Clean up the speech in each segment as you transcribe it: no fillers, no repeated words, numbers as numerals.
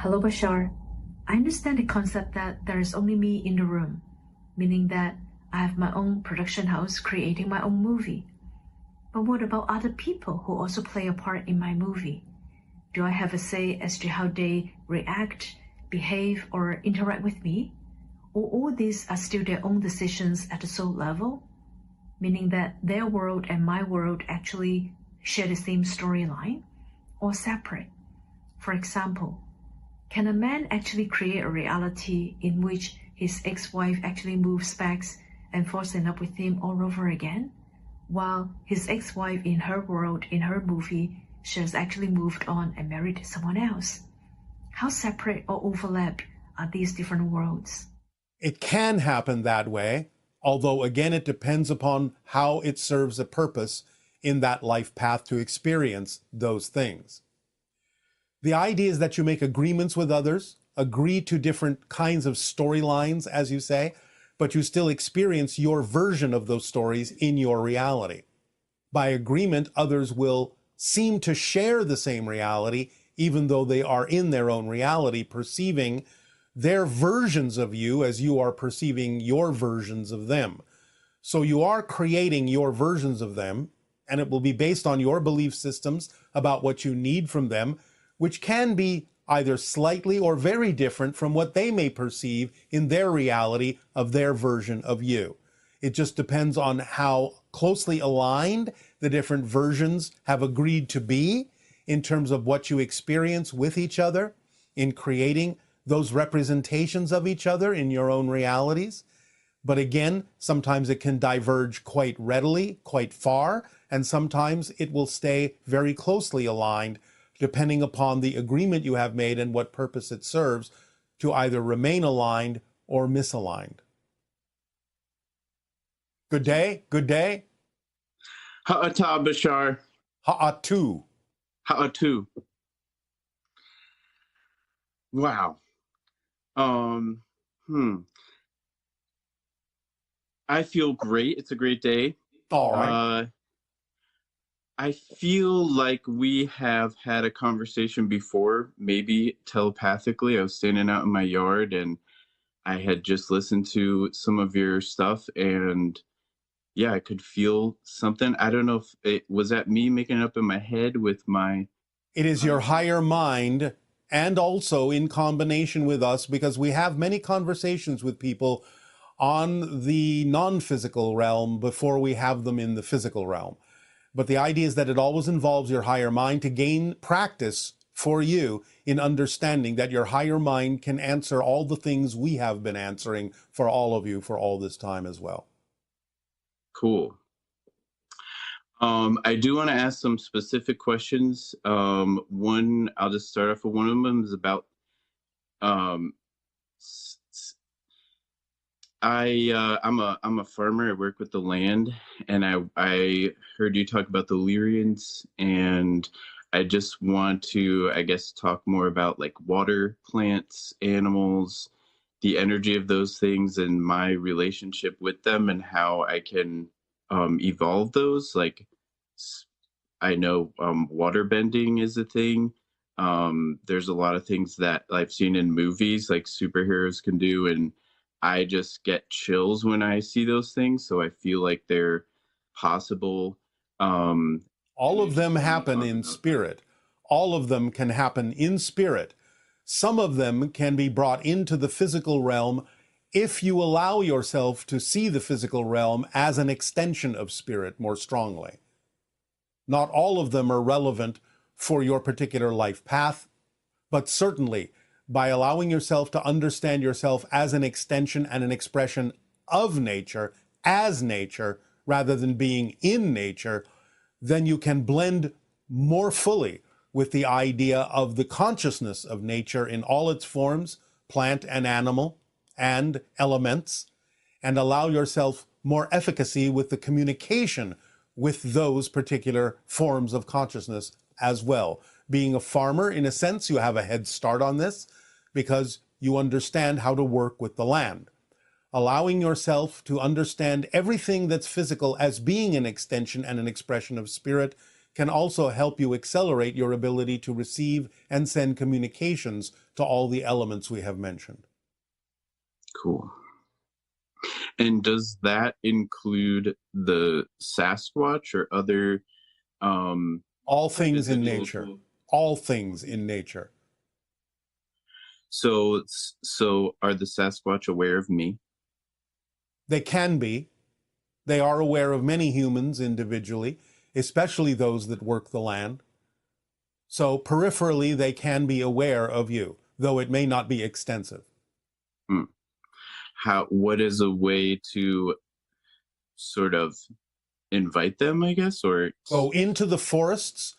Hello, Bashar. I understand the concept that there is only me in the room, meaning that I have my own production house creating my own movie. But what about other people who also play a part in my movie? Do I have a say as to how they react, behave, or interact with me? Or all these are still their own decisions at the soul level? Meaning that their world and my world actually share the same storyline or separate? For example, can a man actually create a reality in which his ex-wife actually moves back and falls in love with him all over again, while his ex-wife in her world, in her movie, she has actually moved on and married someone else? How separate or overlapped are these different worlds? It can happen that way, although again, it depends upon how it serves a purpose in that life path to experience those things. The idea is that you make agreements with others, agree to different kinds of storylines, as you say, but you still experience your version of those stories in your reality. By agreement, others will seem to share the same reality, even though they are in their own reality, perceiving their versions of you as you are perceiving your versions of them. So you are creating your versions of them, and it will be based on your belief systems about what you need from them, which can be either slightly or very different from what they may perceive in their reality of their version of you. It just depends on how closely aligned the different versions have agreed to be in terms of what you experience with each other in creating those representations of each other in your own realities. But again, sometimes it can diverge quite readily, quite far, and sometimes it will stay very closely aligned depending upon the agreement you have made and what purpose it serves to either remain aligned or misaligned. Good day, good day. Ha'ata Bashar. Ha'atu. Ha'atu. Wow. I feel great. It's a great day. All right. I feel like we have had a conversation before, maybe telepathically. I was standing out in my yard and I had just listened to some of your stuff, and yeah, I could feel something. I don't know if it was that me making it up in my head with my... It is your higher mind, and also in combination with us, because we have many conversations with people on the non-physical realm before we have them in the physical realm. But the idea is that it always involves your higher mind to gain practice for you in understanding that your higher mind can answer all the things we have been answering for all of you for all this time as well. Cool. I do want to ask some specific questions. One, I'll just start off with one of them is about, I'm a farmer. I work with the land, and I heard you talk about the Lyrians, and I just want to, I guess, talk more about like water, plants, animals, the energy of those things, and my relationship with them, and how I can evolve those. Like, I know water bending is a thing. There's a lot of things that I've seen in movies like superheroes can do, and I just get chills when I see those things. So I feel like they're possible. All of them happen in spirit. All of them can happen in spirit. Some of them can be brought into the physical realm if you allow yourself to see the physical realm as an extension of spirit more strongly. Not all of them are relevant for your particular life path, but certainly by allowing yourself to understand yourself as an extension and an expression of nature, as nature, rather than being in nature, then you can blend more fully with the idea of the consciousness of nature in all its forms, plant and animal, and elements, and allow yourself more efficacy with the communication with those particular forms of consciousness as well. Being a farmer, in a sense, you have a head start on this because you understand how to work with the land. Allowing yourself to understand everything that's physical as being an extension and an expression of spirit can also help you accelerate your ability to receive and send communications to all the elements we have mentioned. Cool. And does that include the Sasquatch or other all things in physical nature. tools? All things in nature. So are the Sasquatch aware of me? They can be. They are aware of many humans individually, especially those that work the land. So peripherally, they can be aware of you, though it may not be extensive. What is a way to sort of invite them, I guess, or Go into the forests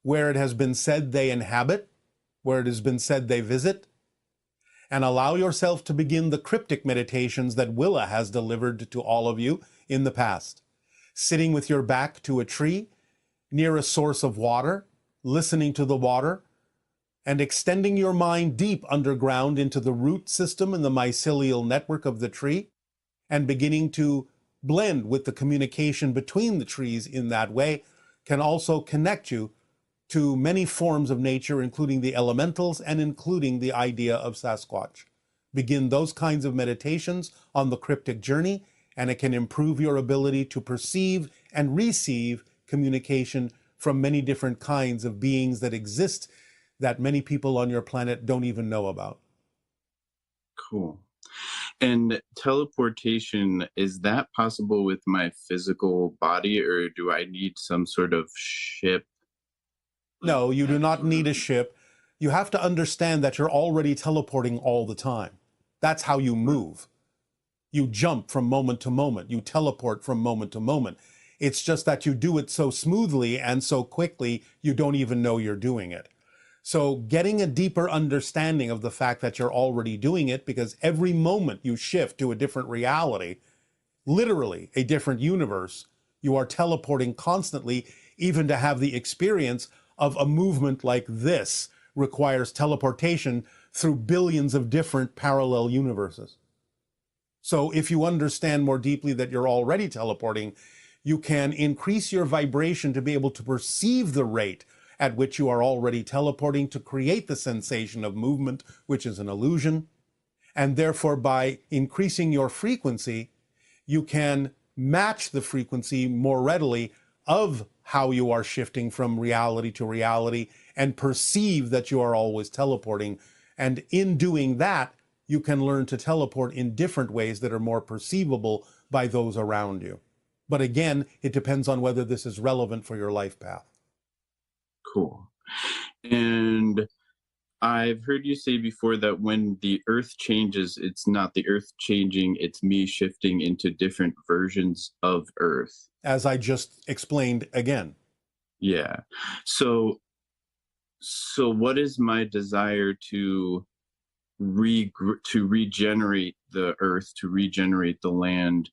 where it has been said they inhabit, where it has been said they visit, and allow yourself to begin the cryptic meditations that Willa has delivered to all of you in the past. Sitting with your back to a tree, near a source of water, listening to the water, and extending your mind deep underground into the root system and the mycelial network of the tree, and beginning to blend with the communication between the trees in that way, can also connect you to many forms of nature, including the elementals and including the idea of Sasquatch. Begin those kinds of meditations on the cryptic journey, and it can improve your ability to perceive and receive communication from many different kinds of beings that exist that many people on your planet don't even know about. Cool. And teleportation, is that possible with my physical body, or do I need some sort of ship? No, you do not need a ship. You have to understand that you're already teleporting all the time. That's how you move. You jump from moment to moment. You teleport from moment to moment. It's just that you do it so smoothly and so quickly, you don't even know you're doing it. So getting a deeper understanding of the fact that you're already doing it, because every moment you shift to a different reality, literally a different universe, you are teleporting constantly. Even to have the experience of a movement like this requires teleportation through billions of different parallel universes. So if you understand more deeply that you're already teleporting, you can increase your vibration to be able to perceive the rate at which you are already teleporting to create the sensation of movement, which is an illusion. And therefore, by increasing your frequency, you can match the frequency more readily of how you are shifting from reality to reality and perceive that you are always teleporting. And in doing that, you can learn to teleport in different ways that are more perceivable by those around you. But again, it depends on whether this is relevant for your life path. Cool. And I've heard you say before that when the earth changes, it's not the earth changing, it's me shifting into different versions of earth. As I just explained again. Yeah. So what is my desire to regenerate the earth, to regenerate the land,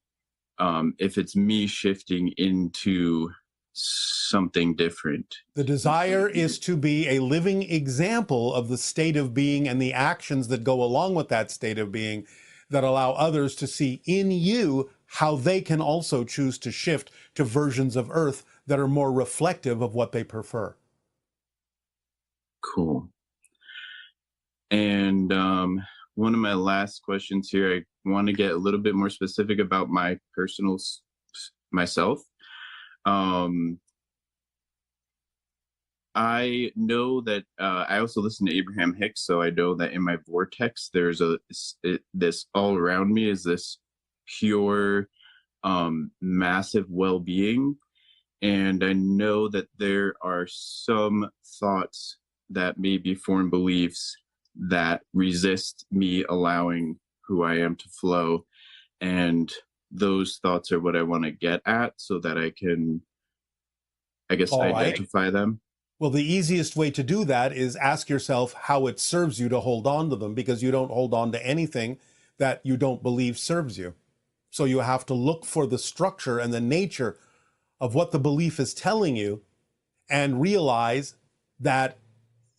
if it's me shifting into something different? The desire is to be a living example of the state of being and the actions that go along with that state of being that allow others to see in you how they can also choose to shift to versions of Earth that are more reflective of what they prefer. Cool. And one of my last questions here, I want to get a little bit more specific about my personal myself. I know that I also listen to Abraham Hicks, so I know that in my vortex, there's this all around me is this pure, massive well-being. And I know that there are some thoughts that may be foreign beliefs that resist me allowing who I am to flow. And those thoughts are what I want to get at so that I can, I guess, identify them. Well, the easiest way to do that is ask yourself how it serves you to hold on to them, because you don't hold on to anything that you don't believe serves you. So you have to look for the structure and the nature of what the belief is telling you and realize that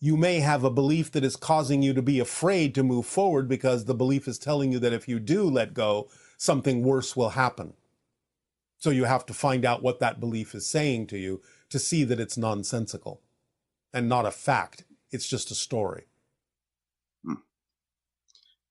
you may have a belief that is causing you to be afraid to move forward because the belief is telling you that if you do let go, something worse will happen. So you have to find out what that belief is saying to you to see that it's nonsensical and not a fact. It's just a story.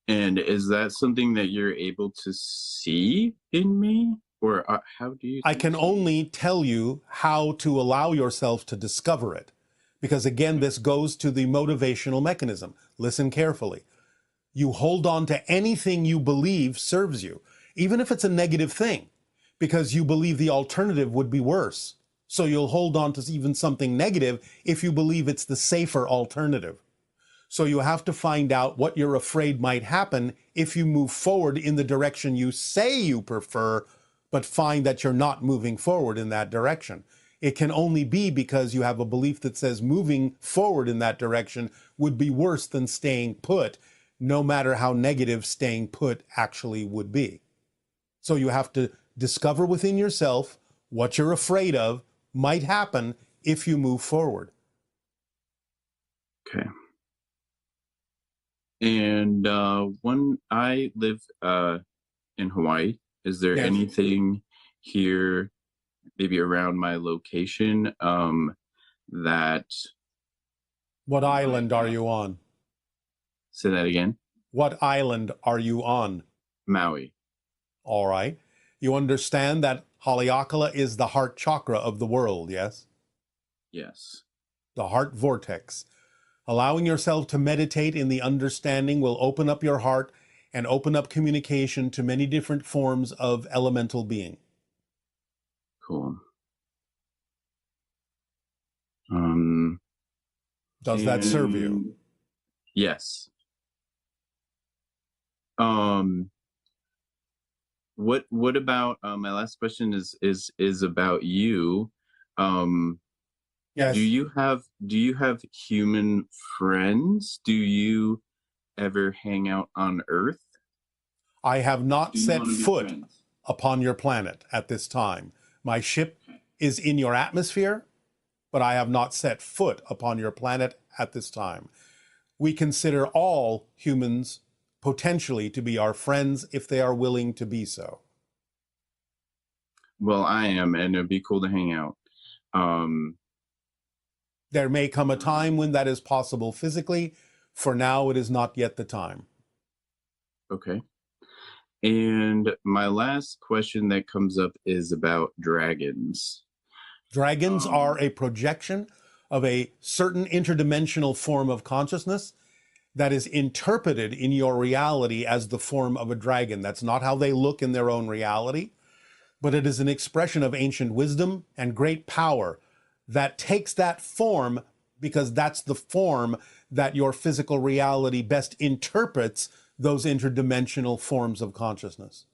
And is that something that you're able to see in me? Or how do you? I can only tell you how to allow yourself to discover it. Because again, this goes to the motivational mechanism. Listen carefully. You hold on to anything you believe serves you, even if it's a negative thing, because you believe the alternative would be worse. So you'll hold on to even something negative if you believe it's the safer alternative. So you have to find out what you're afraid might happen if you move forward in the direction you say you prefer, but find that you're not moving forward in that direction. It can only be because you have a belief that says moving forward in that direction would be worse than staying put, no matter how negative staying put actually would be. So you have to discover within yourself what you're afraid of might happen if you move forward. Okay. And when I live in Hawaii, is there Yes. anything here, maybe around my location, that... What island are you on? Say that again. What island are you on? Maui. All right. You understand that Haleakala is the heart chakra of the world, yes? Yes. The heart vortex. Allowing yourself to meditate in the understanding will open up your heart and open up communication to many different forms of elemental being. Cool. Does that serve you? Yes. What about my last question is about you. Yes. Do you have human friends? Do you ever hang out on Earth? I have not set foot friends? upon your planet at this time. My ship is in your atmosphere, but I have not set foot upon your planet at this time. We consider all humans potentially to be our friends if they are willing to be so. Well, I am, and it'd be cool to hang out. There may come a time when that is possible physically. For now, it is not yet the time. Okay. And my last question that comes up is about dragons. Dragons are a projection of a certain interdimensional form of consciousness that is interpreted in your reality as the form of a dragon. That's not how they look in their own reality, but it is an expression of ancient wisdom and great power that takes that form because that's the form that your physical reality best interprets those interdimensional forms of consciousness.